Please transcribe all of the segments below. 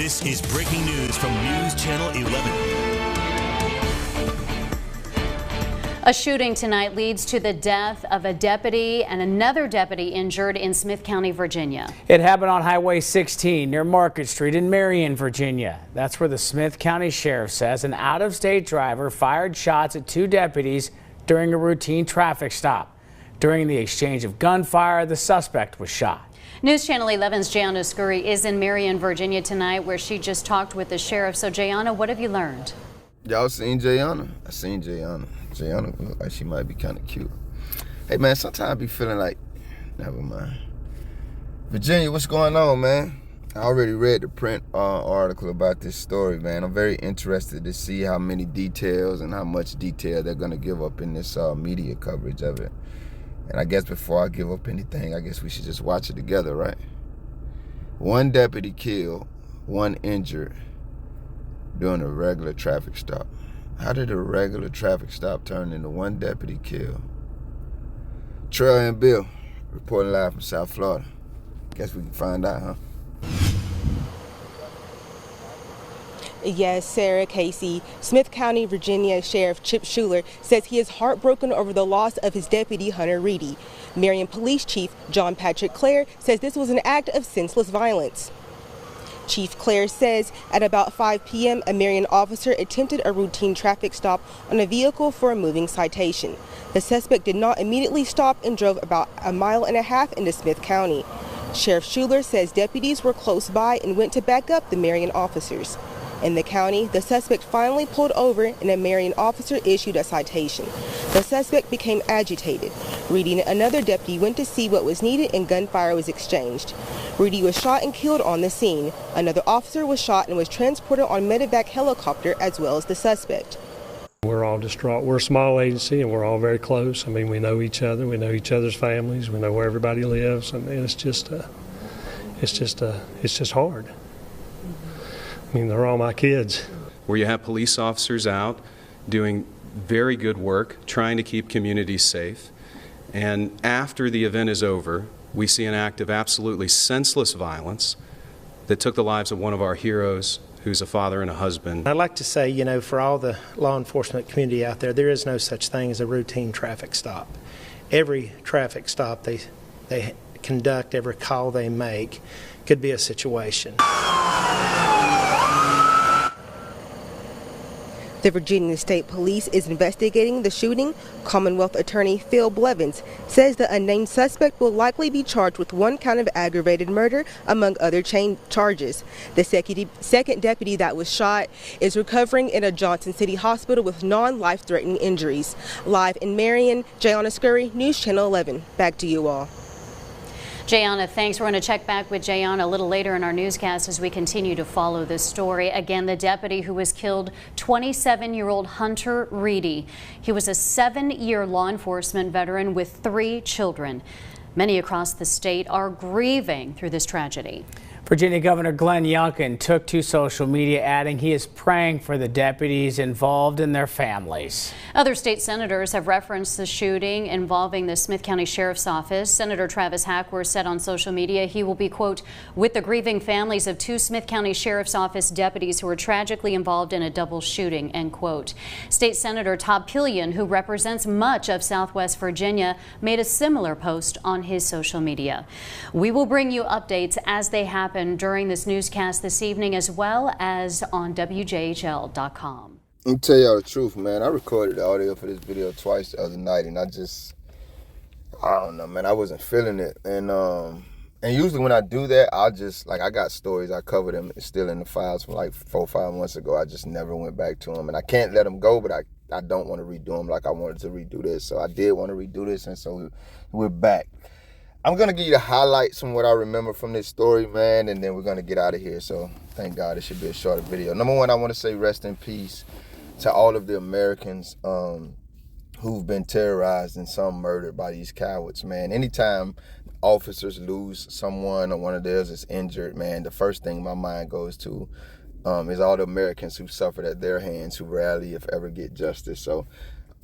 This is breaking news from News Channel 11. A shooting tonight leads to the death of a deputy and another deputy injured in Smith County, Virginia. It happened on Highway 16 near Market Street in Marion, Virginia. That's where the Smith County Sheriff says an out-of-state driver fired shots at two deputies during a routine traffic stop. During the exchange of gunfire, the suspect was shot. News Channel 11's Jayana Scurry is in Marion, Virginia tonight, where she just talked with the sheriff. So, Jayana, what have you learned? Y'all seen Jayana? I seen Jayana. Jayana look like she might be kind of cute. Hey, man, sometimes I be feeling like, never mind. Virginia, what's going on, man? I already read the print article about this story, man. I'm very interested to see how many details and how much detail they're going to give up in this media coverage of it. And I guess before I give up anything, I guess we should just watch it together, right? One deputy killed, one injured during a regular traffic stop. How did a regular traffic stop turn into one deputy killed? Trail and Bill, reporting live from South Florida. Guess we can find out, huh? Yes, Sarah, Casey. Smith County, Virginia Sheriff Chip Schuler says he is heartbroken over the loss of his deputy, Hunter Reedy. Marion Police Chief John Patrick Clare says this was an act of senseless violence. Chief Clare says at about 5 p.m., a Marion officer attempted a routine traffic stop on a vehicle for a moving citation. The suspect did not immediately stop and drove about a mile and a half into Smith County. Sheriff Schuler says deputies were close by and went to back up the Marion officers. In the county, the suspect finally pulled over and a Marion officer issued a citation. The suspect became agitated. Reedy and another deputy went to see what was needed and gunfire was exchanged. Reedy was shot and killed on the scene. Another officer was shot and was transported on medevac helicopter as well as the suspect. We're all distraught. We're a small agency and we're all very close. I mean, we know each other, we know each other's families, we know where everybody lives, and it's just hard. I mean, they're all my kids. Where you have police officers out doing very good work, trying to keep communities safe, and after the event is over, we see an act of absolutely senseless violence that took the lives of one of our heroes, who's a father and a husband. I'd like to say, you know, for all the law enforcement community out there, there is no such thing as a routine traffic stop. Every traffic stop they conduct, every call they make could be a situation. The Virginia State Police is investigating the shooting. Commonwealth Attorney Phil Blevins says the unnamed suspect will likely be charged with one count of aggravated murder, among other charges. The second deputy that was shot is recovering in a Johnson City hospital with non-life-threatening injuries. Live in Marion, Jayana Scurry, News Channel 11. Back to you all. Jayana, thanks. We're going to check back with Jayana a little later in our newscast as we continue to follow this story. Again, the deputy who was killed, 27-year-old Hunter Reedy. He was a 7-year law enforcement veteran with 3 children. Many across the state are grieving through this tragedy. Virginia Governor Glenn Youngkin took to social media, adding he is praying for the deputies involved and their families. Other state senators have referenced the shooting involving the Smith County Sheriff's Office. Senator Travis Hackworth said on social media he will be, quote, with the grieving families of 2 Smith County Sheriff's Office deputies who were tragically involved in a double shooting, end quote. State Senator Todd Pillion, who represents much of Southwest Virginia, made a similar post on his social media. We will bring you updates as they happen during this newscast this evening, as well as on WJHL.com. Let me tell y'all the truth, man. I recorded the audio for this video twice the other night, and I don't know, man. I wasn't feeling it. And usually when I do that, I got stories. I cover them. It's still in the files from like 4 or 5 months ago. I just never went back to them. And I can't let them go, but I don't want to redo them like I wanted to redo this. So I did want to redo this, and so we're back. I'm going to give you the highlights from what I remember from this story, man, and then we're going to get out of here. So thank God it should be a shorter video. Number one, I want to say rest in peace to all of the Americans who've been terrorized and some murdered by these cowards, man. Anytime officers lose someone or one of theirs is injured, man, the first thing my mind goes to is all the Americans who suffered at their hands, who rarely, if ever, get justice. So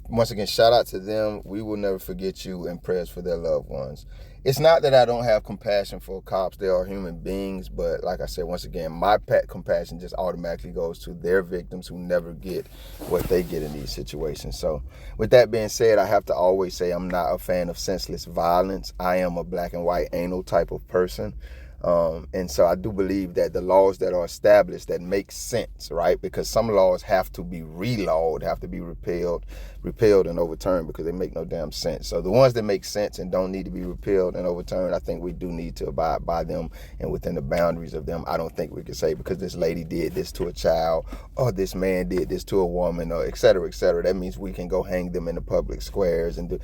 once again, shout out to them. We will never forget you, and prayers for their loved ones. it's not that I don't have compassion for cops. They are human beings, but like I said, once again, my compassion just automatically goes to their victims who never get what they get in these situations. So with that being said, I have to always say I'm not a fan of senseless violence. I am a black and white anal type of person. And so I do believe that the laws that are established that make sense, right? Because some laws have to be relawed, have to be repealed and overturned because they make no damn sense. So the ones that make sense and don't need to be repealed and overturned, I think we do need to abide by them, and within the boundaries of them. I don't think we can say because this lady did this to a child or this man did this to a woman or et cetera, that means we can go hang them in the public squares and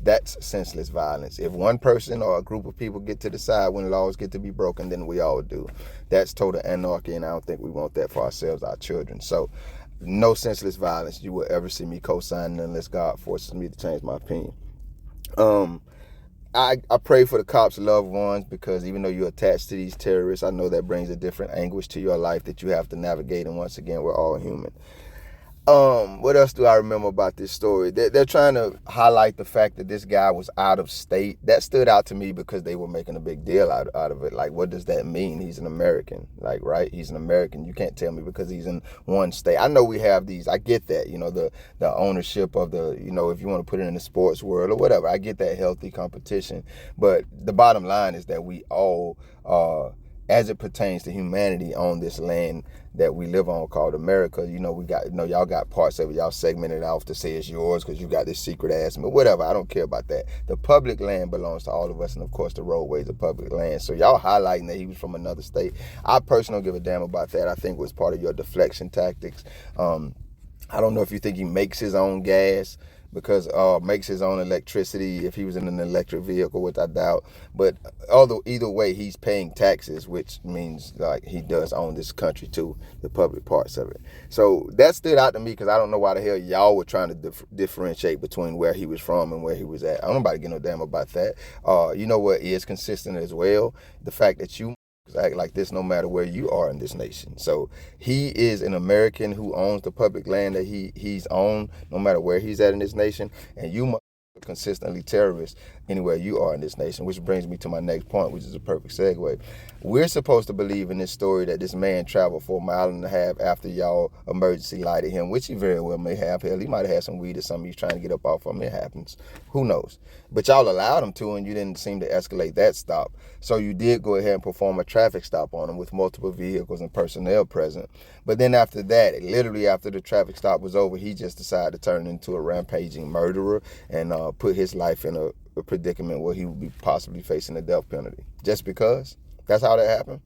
that's senseless violence. If one person or a group of people get to decide when laws get to be broken, then we all do. That's total anarchy, and I don't think we want that for ourselves, our children. So no senseless violence you will ever see me co-signing unless God forces me to change my opinion. I pray for the cops' loved ones, because even though you're attached to these terrorists, I know that brings a different anguish to your life that you have to navigate, and once again, we're all human. What else do I remember about this story? They're trying to highlight the fact that this guy was out of state. That stood out to me because they were making a big deal out of it. Like, what does that mean? He's an American, like, right? He's an American. You can't tell me because he's in one state. I know we have these. I get that, the ownership of the, if you want to put it in the sports world or whatever. I get that healthy competition. But the bottom line is that we all, as it pertains to humanity, on this land that we live on called America, we got, y'all got parts of it, y'all segmented off to say it's yours because you got this secret ass, but whatever, I don't care about that. The public land belongs to all of us, and of course the roadways are public land. So y'all highlighting that he was from another state, I personally don't give a damn about that. I think it was part of your deflection tactics. I don't know if you think he makes his own gas, because makes his own electricity if he was in an electric vehicle, which I doubt. But either way, he's paying taxes, which means like he does own this country too, the public parts of it. So that stood out to me because I don't know why the hell y'all were trying to differentiate between where he was from and where he was at. I don't nobody give no damn about that. You know what is consistent as well? The fact that you act like this no matter where you are in this nation. So he is an American who owns the public land that he's owned no matter where he's at in this nation, and you must be consistently terrorist anywhere you are in this nation, which brings me to my next point, which is a perfect segue. We're supposed to believe in this story that this man traveled for 1.5 miles after y'all emergency lighted him, which he very well may have. Hell, he might have had some weed or something he's trying to get up off of him. It happens. Who knows? But y'all allowed him to, and you didn't seem to escalate that stop. So you did go ahead and perform a traffic stop on him with multiple vehicles and personnel present. But then after that, literally after the traffic stop was over, he just decided to turn into a rampaging murderer and put his life in a predicament where he would be possibly facing a death penalty. Just because? That's how that happened?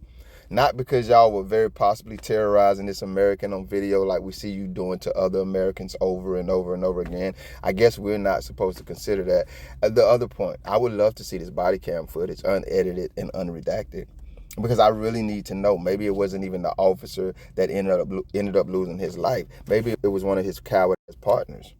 Not because y'all were very possibly terrorizing this American on video like we see you doing to other Americans over and over and over again. I guess we're not supposed to consider that. The other point, I would love to see this body cam footage unedited and unredacted, because I really need to know. Maybe it wasn't even the officer that ended up losing his life. Maybe it was one of his coward partners.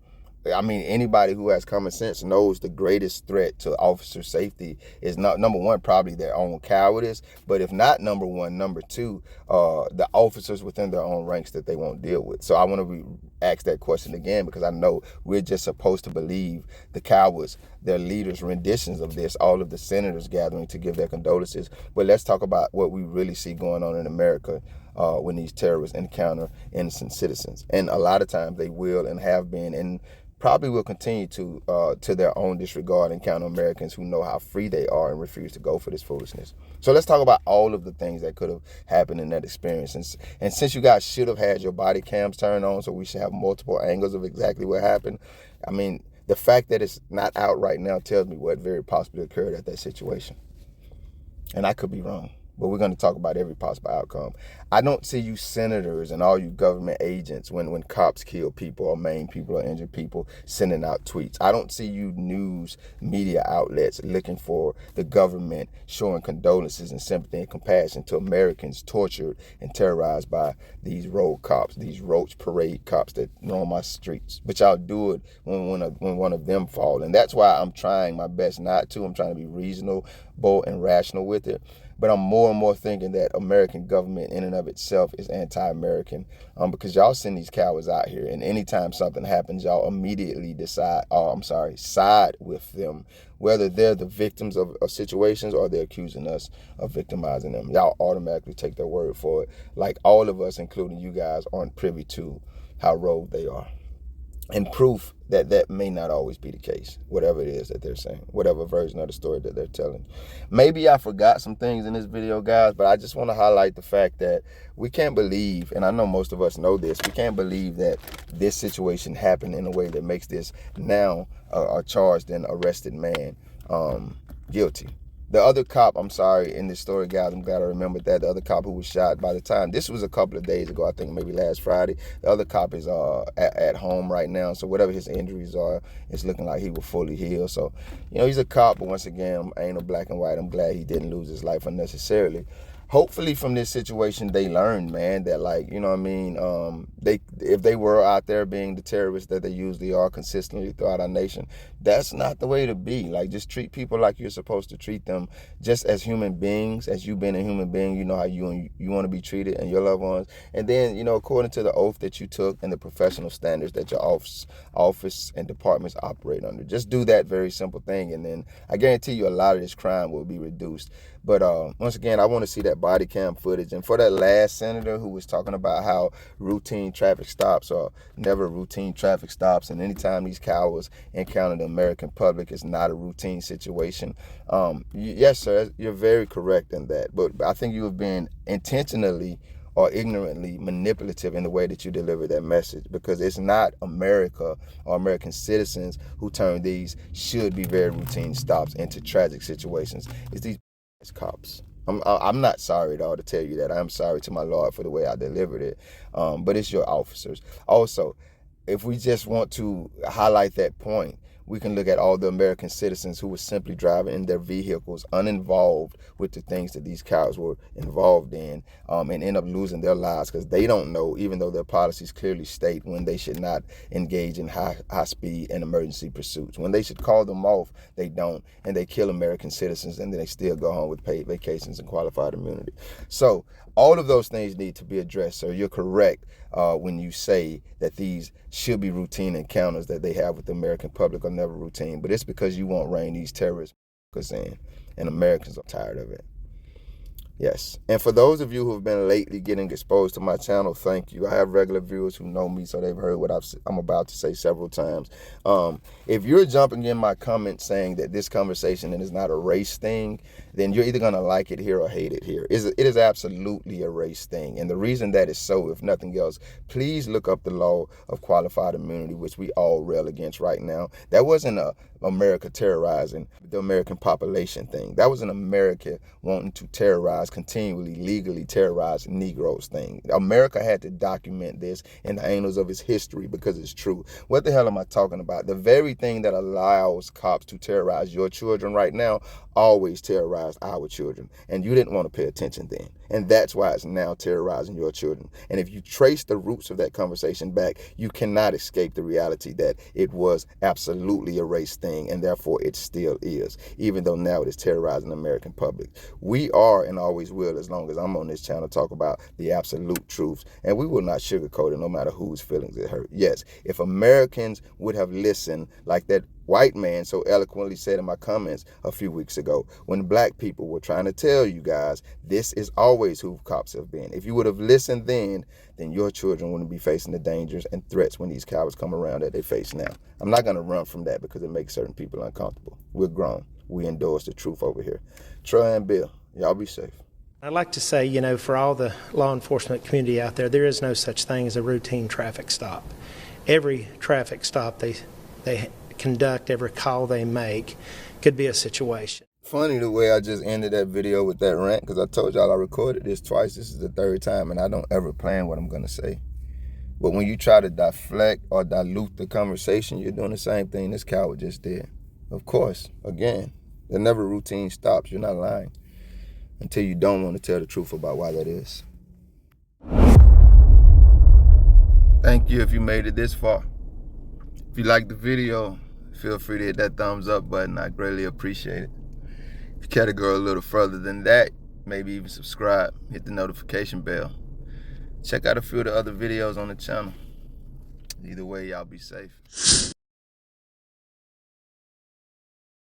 I mean, anybody who has common sense knows the greatest threat to officer safety is not, number one, probably their own cowardice, but if not number one, number two, the officers within their own ranks that they won't deal with. So I want to ask that question again, because I know we're just supposed to believe the cowards, their leaders' renditions of this, all of the senators gathering to give their condolences. But let's talk about what we really see going on in America when these terrorists encounter innocent citizens. And a lot of times they will and have been and probably will continue to their own disregard, encounter Americans who know how free they are and refuse to go for this foolishness. So let's talk about all of the things that could have happened in that experience. And since you guys should have had your body cams turned on, so we should have multiple angles of exactly what happened, I mean, the fact that it's not out right now tells me what very possibly occurred at that situation. And I could be wrong, but we're going to talk about every possible outcome. I don't see you senators and all you government agents when cops kill people or maim people or injure people sending out tweets. I don't see you news media outlets looking for the government showing condolences and sympathy and compassion to Americans tortured and terrorized by these road cops, these roach parade cops that roam our streets. But y'all do it when one of them fall. And that's why I'm trying my best not to. I'm trying to be reasonable and rational with it. But I'm more and more thinking that American government in and of itself is anti-American, because y'all send these cowards out here, and anytime something happens, y'all immediately side with them, whether they're the victims of situations or they're accusing us of victimizing them. Y'all automatically take their word for it, like all of us, including you guys, aren't privy to how rogue they are. And proof that that may not always be the case, whatever it is that they're saying, whatever version of the story that they're telling. Maybe I forgot some things in this video, guys, but I just want to highlight the fact that we can't believe, and I know most of us know this, we can't believe that this situation happened in a way that makes this now a charged and arrested man guilty. The other cop, I'm sorry, in this story, guys, I'm glad I remembered that. The other cop who was shot, by the time, this was a couple of days ago, I think maybe last Friday. The other cop is at home right now, so whatever his injuries are, it's looking like he will fully heal. So, you know, he's a cop, but once again, I ain't no black and white. I'm glad he didn't lose his life unnecessarily. Hopefully from this situation, they learned, man, that, like, you know what I mean, if they were out there being the terrorists that they usually are consistently throughout our nation, that's not the way to be. Like, just treat people like you're supposed to treat them, just as human beings, as you being a human being, you know how you want to be treated and your loved ones. And then, you know, according to the oath that you took and the professional standards that your office and departments operate under, just do that very simple thing. And then I guarantee you a lot of this crime will be reduced. But once again, I want to see that body cam footage. And for that last senator who was talking about how routine traffic stops are never routine traffic stops, and anytime these cowards encounter the American public, it's not a routine situation. Yes, sir, you're very correct in that. But I think you have been intentionally or ignorantly manipulative in the way that you deliver that message, because it's not America or American citizens who turn these should be very routine stops into tragic situations. It's these cops. I'm not sorry at all to tell you that. I'm sorry to my Lord for the way I delivered it, but it's your officers. Also, if we just want to highlight that point, we can look at all the American citizens who were simply driving in their vehicles uninvolved with the things that these cowards were involved in, and end up losing their lives because they don't know, even though their policies clearly state when they should not engage in high speed and emergency pursuits. When they should call them off, they don't, and they kill American citizens, and then they still go home with paid vacations and qualified immunity. So all of those things need to be addressed. So you're correct when you say that these should be routine encounters that they have with the American public are never routine, but it's because you won't rein these terrorists in, and Americans are tired of it. Yes. And for those of you who have been lately getting exposed to my channel, thank you. I have regular viewers who know me, so they've heard what I'm about to say several times. If you're jumping in my comments saying that this conversation is not a race thing, then you're either going to like it here or hate it here. It is absolutely a race thing. And the reason that is so, if nothing else, please look up the law of qualified immunity, which we all rail against right now. That wasn't America terrorizing the American population thing. That was an America wanting to terrorize, continually, legally terrorize Negroes thing. America had to document this in the annals of its history because it's true. What the hell am I talking about? The very thing that allows cops to terrorize your children right now always terrorized our children. And you didn't want to pay attention then. And that's why it's now terrorizing your children. And if you trace the roots of that conversation back, you cannot escape the reality that it was absolutely a race thing, and therefore it still is, even though now it is terrorizing the American public. We are and always will, as long as I'm on this channel, talk about the absolute truth, and we will not sugarcoat it no matter whose feelings it hurt. Yes, if Americans would have listened like that white man so eloquently said in my comments a few weeks ago, when black people were trying to tell you guys, this is always who cops have been. If you would have listened then your children wouldn't be facing the dangers and threats when these cowards come around that they face now. I'm not going to run from that because it makes certain people uncomfortable. We're grown. We endorse the truth over here. Troy and Bill, y'all be safe. I'd like to say, you know, for all the law enforcement community out there, there is no such thing as a routine traffic stop. Every traffic stop they conduct, every call they make could be a situation. Funny the way I just ended that video with that rant, because I told y'all I recorded this twice. This is the third time, and I don't ever plan what I'm going to say. But when you try to deflect or dilute the conversation, you're doing the same thing this coward just did. Of course, again, there never routine stops. You're not lying until you don't want to tell the truth about why that is. Thank you if you made it this far. If you liked the video, feel free to hit that thumbs up button. I greatly appreciate it. If you care to go a little further than that, maybe even subscribe, hit the notification bell. Check out a few of the other videos on the channel. Either way, y'all be safe.